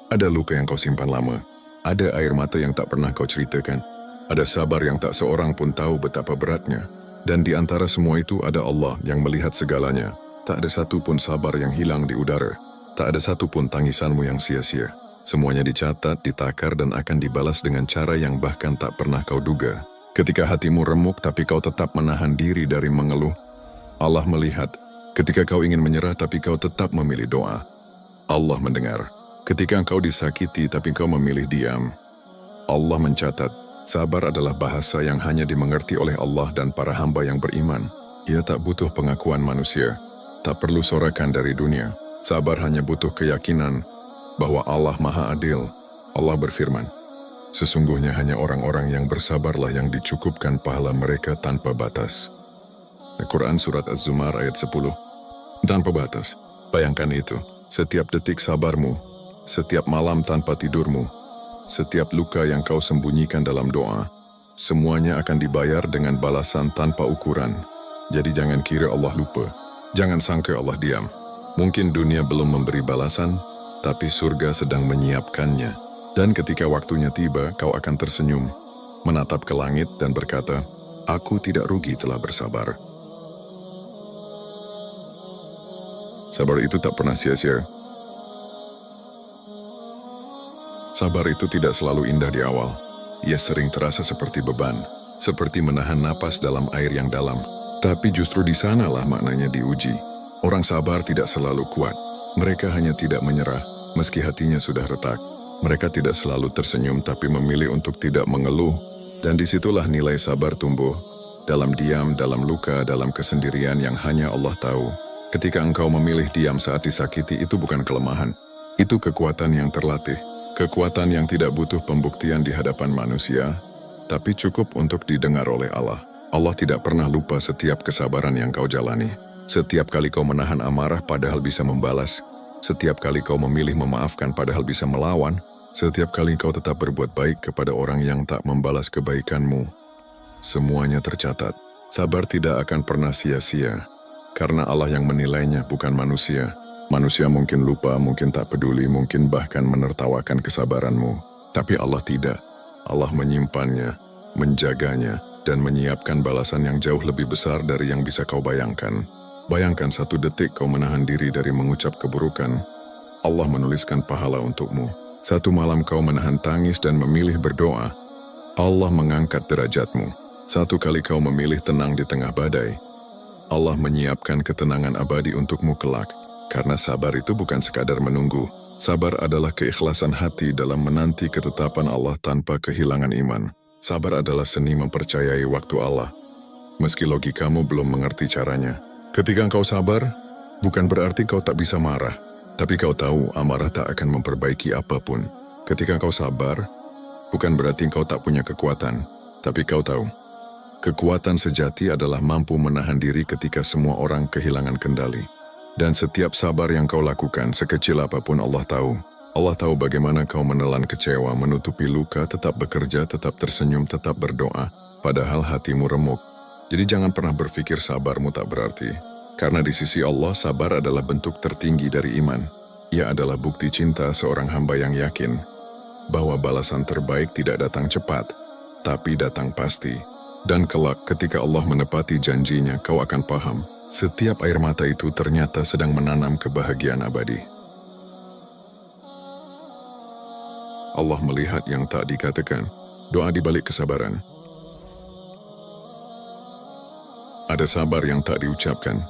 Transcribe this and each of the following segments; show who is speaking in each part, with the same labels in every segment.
Speaker 1: Ada luka yang kau simpan lama. Ada air mata yang tak pernah kau ceritakan. Ada sabar yang tak seorang pun tahu betapa beratnya. Dan di antara semua itu ada Allah yang melihat segalanya. Tak ada satu pun sabar yang hilang di udara. Tak ada satu pun tangisanmu yang sia-sia. Semuanya dicatat, ditakar dan akan dibalas dengan cara yang bahkan tak pernah kau duga. Ketika hatimu remuk tapi kau tetap menahan diri dari mengeluh, Allah melihat. Ketika kau ingin menyerah tapi kau tetap memilih doa, Allah mendengar. Ketika engkau disakiti tapi kau memilih diam, Allah mencatat. Sabar adalah bahasa yang hanya dimengerti oleh Allah dan para hamba yang beriman. Ia tak butuh pengakuan manusia, tak perlu sorakan dari dunia. Sabar hanya butuh keyakinan bahwa Allah Maha Adil. Allah berfirman, sesungguhnya hanya orang-orang yang bersabarlah yang dicukupkan pahala mereka tanpa batas. Al-Quran Surat Az-Zumar ayat 10. Tanpa batas. Bayangkan itu, setiap detik sabarmu, setiap malam tanpa tidurmu, setiap luka yang kau sembunyikan dalam doa, semuanya akan dibayar dengan balasan tanpa ukuran. Jadi jangan kira Allah lupa. Jangan sangka Allah diam. Mungkin dunia belum memberi balasan, tapi surga sedang menyiapkannya. Dan ketika waktunya tiba, kau akan tersenyum, menatap ke langit dan berkata, aku tidak rugi telah bersabar. Sabar itu tak pernah sia-sia. Sabar itu tidak selalu indah di awal. Ia sering terasa seperti beban, seperti menahan napas dalam air yang dalam. Tapi justru di sanalah maknanya diuji. Orang sabar tidak selalu kuat. Mereka hanya tidak menyerah, meski hatinya sudah retak. Mereka tidak selalu tersenyum, tapi memilih untuk tidak mengeluh. Dan disitulah nilai sabar tumbuh. Dalam diam, dalam luka, dalam kesendirian yang hanya Allah tahu. Ketika engkau memilih diam saat disakiti, itu bukan kelemahan. Itu kekuatan yang terlatih. Kekuatan yang tidak butuh pembuktian di hadapan manusia, tapi cukup untuk didengar oleh Allah. Allah tidak pernah lupa setiap kesabaran yang kau jalani. Setiap kali kau menahan amarah padahal bisa membalas. Setiap kali kau memilih memaafkan padahal bisa melawan. Setiap kali kau tetap berbuat baik kepada orang yang tak membalas kebaikanmu. Semuanya tercatat. Sabar tidak akan pernah sia-sia, karena Allah yang menilainya, bukan manusia. Manusia mungkin lupa, mungkin tak peduli, mungkin bahkan menertawakan kesabaranmu. Tapi Allah tidak. Allah menyimpannya, menjaganya, dan menyiapkan balasan yang jauh lebih besar dari yang bisa kau bayangkan. Bayangkan satu detik kau menahan diri dari mengucap keburukan, Allah menuliskan pahala untukmu. Satu malam kau menahan tangis dan memilih berdoa, Allah mengangkat derajatmu. Satu kali kau memilih tenang di tengah badai, Allah menyiapkan ketenangan abadi untukmu kelak. Karena sabar itu bukan sekadar menunggu. Sabar adalah keikhlasan hati dalam menanti ketetapan Allah tanpa kehilangan iman. Sabar adalah seni mempercayai waktu Allah, meski logikamu belum mengerti caranya. Ketika engkau sabar, bukan berarti kau tak bisa marah, tapi kau tahu amarah tak akan memperbaiki apapun. Ketika engkau sabar, bukan berarti engkau tak punya kekuatan, tapi kau tahu, kekuatan sejati adalah mampu menahan diri ketika semua orang kehilangan kendali. Dan setiap sabar yang kau lakukan, sekecil apapun Allah tahu. Allah tahu bagaimana kau menelan kecewa, menutupi luka, tetap bekerja, tetap tersenyum, tetap berdoa, padahal hatimu remuk. Jadi jangan pernah berpikir sabarmu tak berarti. Karena di sisi Allah, sabar adalah bentuk tertinggi dari iman. Ia adalah bukti cinta seorang hamba yang yakin bahwa balasan terbaik tidak datang cepat, tapi datang pasti. Dan kelak ketika Allah menepati janjinya, kau akan paham. Setiap air mata itu ternyata sedang menanam kebahagiaan abadi. Allah melihat yang tak dikatakan. Doa di balik kesabaran. Ada sabar yang tak diucapkan.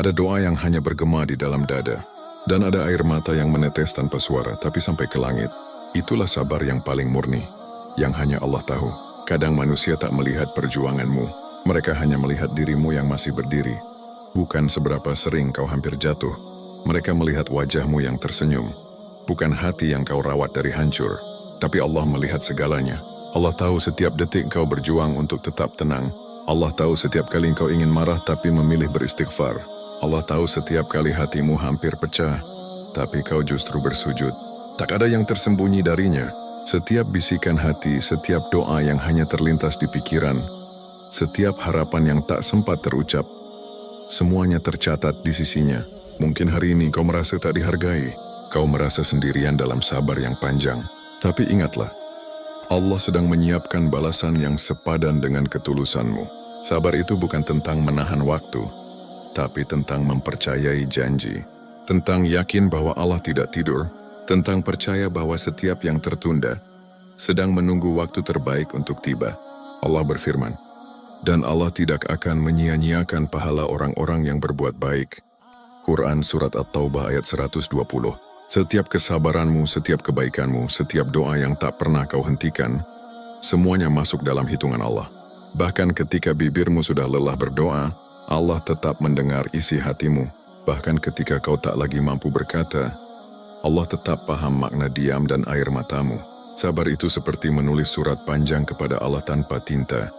Speaker 1: Ada doa yang hanya bergema di dalam dada. Dan ada air mata yang menetes tanpa suara tapi sampai ke langit. Itulah sabar yang paling murni, yang hanya Allah tahu. Kadang manusia tak melihat perjuanganmu. Mereka hanya melihat dirimu yang masih berdiri. Bukan seberapa sering kau hampir jatuh. Mereka melihat wajahmu yang tersenyum. Bukan hati yang kau rawat dari hancur. Tapi Allah melihat segalanya. Allah tahu setiap detik kau berjuang untuk tetap tenang. Allah tahu setiap kali kau ingin marah tapi memilih beristighfar. Allah tahu setiap kali hatimu hampir pecah, tapi kau justru bersujud. Tak ada yang tersembunyi darinya. Setiap bisikan hati, setiap doa yang hanya terlintas di pikiran, setiap harapan yang tak sempat terucap, semuanya tercatat di sisinya. Mungkin hari ini kau merasa tak dihargai. Kau merasa sendirian dalam sabar yang panjang. Tapi ingatlah, Allah sedang menyiapkan balasan yang sepadan dengan ketulusanmu. Sabar itu bukan tentang menahan waktu, tapi tentang mempercayai janji. Tentang yakin bahwa Allah tidak tidur, tentang percaya bahwa setiap yang tertunda sedang menunggu waktu terbaik untuk tiba. Allah berfirman, dan Allah tidak akan menyia-nyiakan pahala orang-orang yang berbuat baik. Quran Surat At-Taubah ayat 120. Setiap kesabaranmu, setiap kebaikanmu, setiap doa yang tak pernah kau hentikan, semuanya masuk dalam hitungan Allah. Bahkan ketika bibirmu sudah lelah berdoa, Allah tetap mendengar isi hatimu. Bahkan ketika kau tak lagi mampu berkata, Allah tetap paham makna diam dan air matamu. Sabar itu seperti menulis surat panjang kepada Allah tanpa tinta,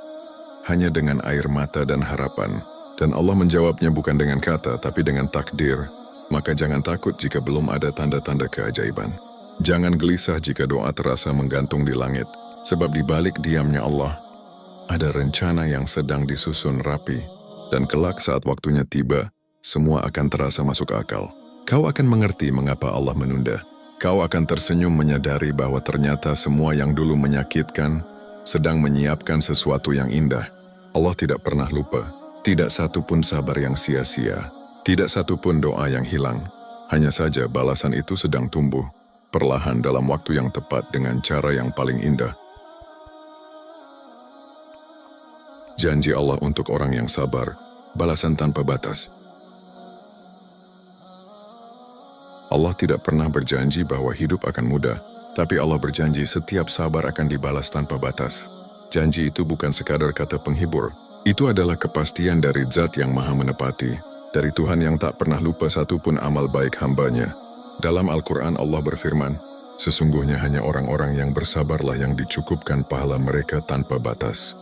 Speaker 1: hanya dengan air mata dan harapan. Dan Allah menjawabnya bukan dengan kata, tapi dengan takdir. Maka jangan takut jika belum ada tanda-tanda keajaiban. Jangan gelisah jika doa terasa menggantung di langit, sebab di balik diamnya Allah, ada rencana yang sedang disusun rapi. Dan kelak saat waktunya tiba, semua akan terasa masuk akal. Kau akan mengerti mengapa Allah menunda. Kau akan tersenyum menyadari bahwa ternyata semua yang dulu menyakitkan sedang menyiapkan sesuatu yang indah. Allah tidak pernah lupa. Tidak satu pun sabar yang sia-sia. Tidak satu pun doa yang hilang. Hanya saja balasan itu sedang tumbuh, perlahan dalam waktu yang tepat dengan cara yang paling indah. Janji Allah untuk orang yang sabar, balasan tanpa batas. Allah tidak pernah berjanji bahwa hidup akan mudah, tapi Allah berjanji setiap sabar akan dibalas tanpa batas. Janji itu bukan sekadar kata penghibur, itu adalah kepastian dari Zat yang Maha Menepati, dari Tuhan yang tak pernah lupa satupun amal baik hambanya. Dalam Al-Quran Allah berfirman, sesungguhnya hanya orang-orang yang bersabarlah yang dicukupkan pahala mereka tanpa batas.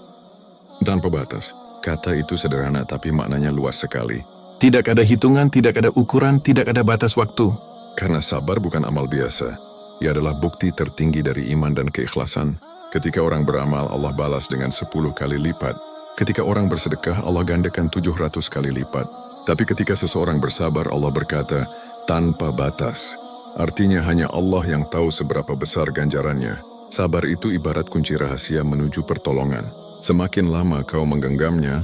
Speaker 1: Tanpa batas, kata itu sederhana tapi maknanya luas sekali. Tidak ada hitungan, tidak ada ukuran, tidak ada batas waktu. Karena sabar bukan amal biasa, ia adalah bukti tertinggi dari iman dan keikhlasan. Ketika orang beramal, Allah balas dengan 10 kali lipat. Ketika orang bersedekah, Allah gandakan 700 kali lipat. Tapi ketika seseorang bersabar, Allah berkata, tanpa batas. Artinya hanya Allah yang tahu seberapa besar ganjarannya. Sabar itu ibarat kunci rahasia menuju pertolongan. Semakin lama kau menggenggamnya,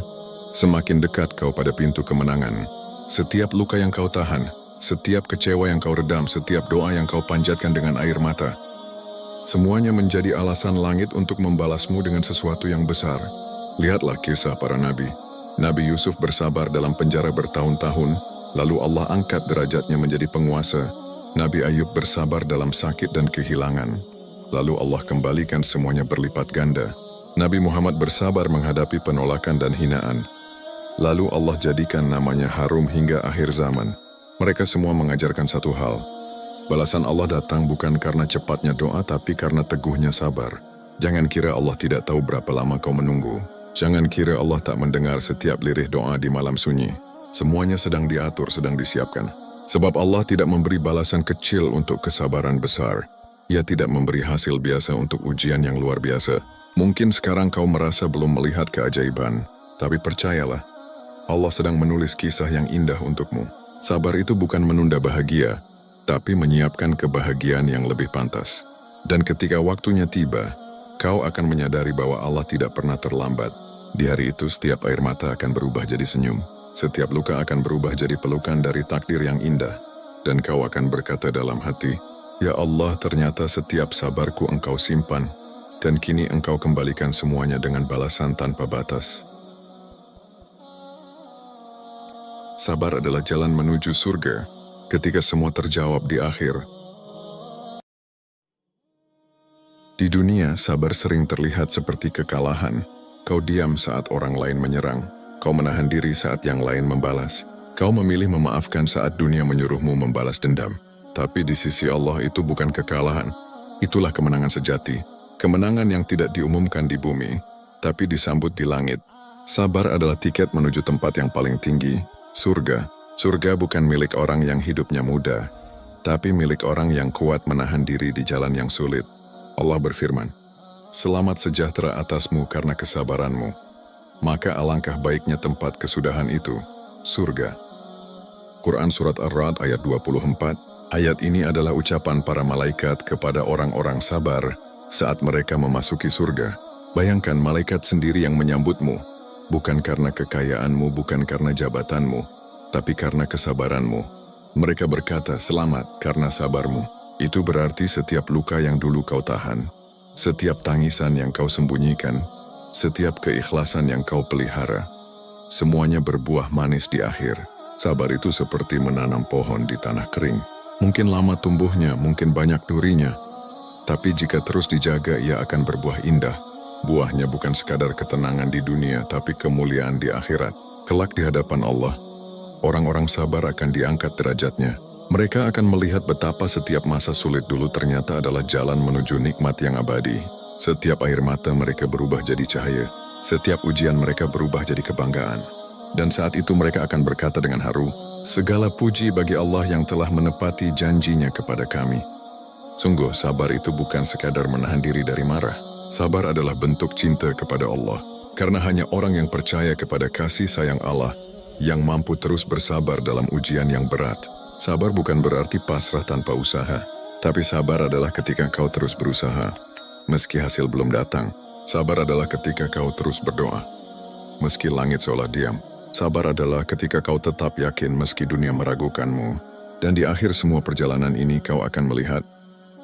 Speaker 1: semakin dekat kau pada pintu kemenangan. Setiap luka yang kau tahan, setiap kecewa yang kau redam, setiap doa yang kau panjatkan dengan air mata, semuanya menjadi alasan langit untuk membalasmu dengan sesuatu yang besar. Lihatlah kisah para nabi. Nabi Yusuf bersabar dalam penjara bertahun-tahun, lalu Allah angkat derajatnya menjadi penguasa. Nabi Ayub bersabar dalam sakit dan kehilangan, lalu Allah kembalikan semuanya berlipat ganda. Nabi Muhammad bersabar menghadapi penolakan dan hinaan, lalu Allah jadikan namanya harum hingga akhir zaman. Mereka semua mengajarkan satu hal, balasan Allah datang bukan karena cepatnya doa, tapi karena teguhnya sabar. Jangan kira Allah tidak tahu berapa lama kau menunggu. Jangan kira Allah tak mendengar setiap lirih doa di malam sunyi. Semuanya sedang diatur, sedang disiapkan. Sebab Allah tidak memberi balasan kecil untuk kesabaran besar. Ia tidak memberi hasil biasa untuk ujian yang luar biasa. Mungkin sekarang kau merasa belum melihat keajaiban, tapi percayalah, Allah sedang menulis kisah yang indah untukmu. Sabar itu bukan menunda bahagia, tapi menyiapkan kebahagiaan yang lebih pantas. Dan ketika waktunya tiba, kau akan menyadari bahwa Allah tidak pernah terlambat. Di hari itu setiap air mata akan berubah jadi senyum. Setiap luka akan berubah jadi pelukan dari takdir yang indah. Dan kau akan berkata dalam hati, ya Allah, ternyata setiap sabarku Engkau simpan, dan kini Engkau kembalikan semuanya dengan balasan tanpa batas. Sabar adalah jalan menuju surga ketika semua terjawab di akhir. Di dunia, sabar sering terlihat seperti kekalahan. Kau diam saat orang lain menyerang. Kau menahan diri saat yang lain membalas. Kau memilih memaafkan saat dunia menyuruhmu membalas dendam. Tapi di sisi Allah itu bukan kekalahan. Itulah kemenangan sejati. Kemenangan yang tidak diumumkan di bumi, tapi disambut di langit. Sabar adalah tiket menuju tempat yang paling tinggi, surga. Surga bukan milik orang yang hidupnya mudah, tapi milik orang yang kuat menahan diri di jalan yang sulit. Allah berfirman, selamat sejahtera atasmu karena kesabaranmu. Maka alangkah baiknya tempat kesudahan itu, surga. Quran Surat Ar-Ra'd ayat 24, Ayat ini adalah ucapan para malaikat kepada orang-orang sabar saat mereka memasuki surga. Bayangkan malaikat sendiri yang menyambutmu, bukan karena kekayaanmu, bukan karena jabatanmu, tapi karena kesabaranmu. Mereka berkata, "Selamat karena sabarmu." Itu berarti setiap luka yang dulu kau tahan, setiap tangisan yang kau sembunyikan, setiap keikhlasan yang kau pelihara, semuanya berbuah manis di akhir. Sabar itu seperti menanam pohon di tanah kering. Mungkin lama tumbuhnya, mungkin banyak durinya, tapi jika terus dijaga ia akan berbuah indah. Buahnya bukan sekadar ketenangan di dunia, tapi kemuliaan di akhirat. Kelak di hadapan Allah, orang-orang sabar akan diangkat derajatnya. Mereka akan melihat betapa setiap masa sulit dulu ternyata adalah jalan menuju nikmat yang abadi. Setiap air mata mereka berubah jadi cahaya, setiap ujian mereka berubah jadi kebanggaan. Dan saat itu mereka akan berkata dengan haru, "Segala puji bagi Allah yang telah menepati janjinya kepada kami." Sungguh, sabar itu bukan sekadar menahan diri dari marah. Sabar adalah bentuk cinta kepada Allah. Karena hanya orang yang percaya kepada kasih sayang Allah yang mampu terus bersabar dalam ujian yang berat. Sabar bukan berarti pasrah tanpa usaha, tapi sabar adalah ketika kau terus berusaha, meski hasil belum datang. Sabar adalah ketika kau terus berdoa, meski langit seolah diam. Sabar adalah ketika kau tetap yakin meski dunia meragukanmu. Dan di akhir semua perjalanan ini kau akan melihat,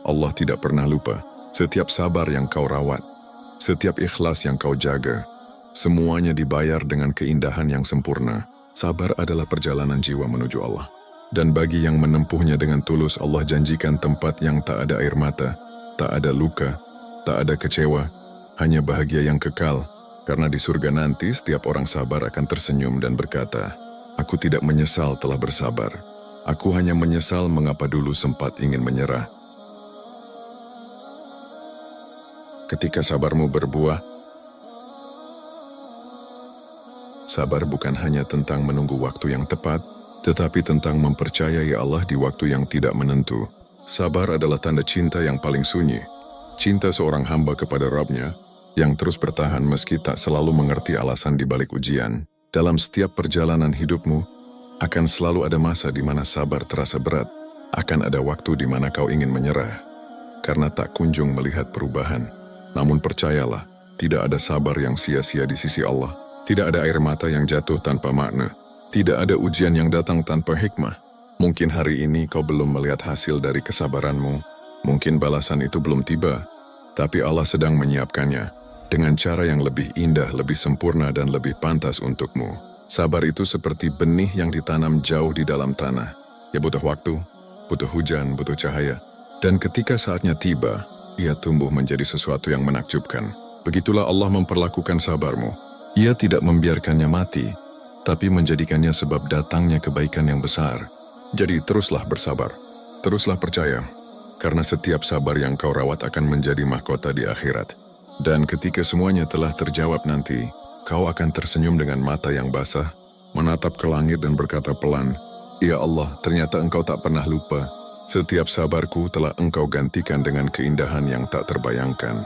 Speaker 1: Allah tidak pernah lupa. Setiap sabar yang kau rawat, setiap ikhlas yang kau jaga, semuanya dibayar dengan keindahan yang sempurna. Sabar adalah perjalanan jiwa menuju Allah. Dan bagi yang menempuhnya dengan tulus, Allah janjikan tempat yang tak ada air mata, tak ada luka, tak ada kecewa, hanya bahagia yang kekal. Karena di surga nanti setiap orang sabar akan tersenyum dan berkata, "Aku tidak menyesal telah bersabar. Aku hanya menyesal mengapa dulu sempat ingin menyerah." Ketika sabarmu berbuah, sabar bukan hanya tentang menunggu waktu yang tepat, tetapi tentang mempercayai Allah di waktu yang tidak menentu. Sabar adalah tanda cinta yang paling sunyi. Cinta seorang hamba kepada Rabb-Nya, yang terus bertahan meski tak selalu mengerti alasan di balik ujian. Dalam setiap perjalanan hidupmu, akan selalu ada masa di mana sabar terasa berat. Akan ada waktu di mana kau ingin menyerah, karena tak kunjung melihat perubahan. Namun percayalah, tidak ada sabar yang sia-sia di sisi Allah. Tidak ada air mata yang jatuh tanpa makna. Tidak ada ujian yang datang tanpa hikmah. Mungkin hari ini kau belum melihat hasil dari kesabaranmu. Mungkin balasan itu belum tiba, tapi Allah sedang menyiapkannya dengan cara yang lebih indah, lebih sempurna, dan lebih pantas untukmu. Sabar itu seperti benih yang ditanam jauh di dalam tanah. Ya butuh waktu, butuh hujan, butuh cahaya. Dan ketika saatnya tiba, ia tumbuh menjadi sesuatu yang menakjubkan. Begitulah Allah memperlakukan sabarmu. Ia tidak membiarkannya mati, tapi menjadikannya sebab datangnya kebaikan yang besar. Jadi teruslah bersabar, teruslah percaya, karena setiap sabar yang kau rawat akan menjadi mahkota di akhirat. Dan ketika semuanya telah terjawab nanti, kau akan tersenyum dengan mata yang basah, menatap ke langit dan berkata pelan, "Ya Allah, ternyata Engkau tak pernah lupa. Setiap sabarku telah Engkau gantikan dengan keindahan yang tak terbayangkan."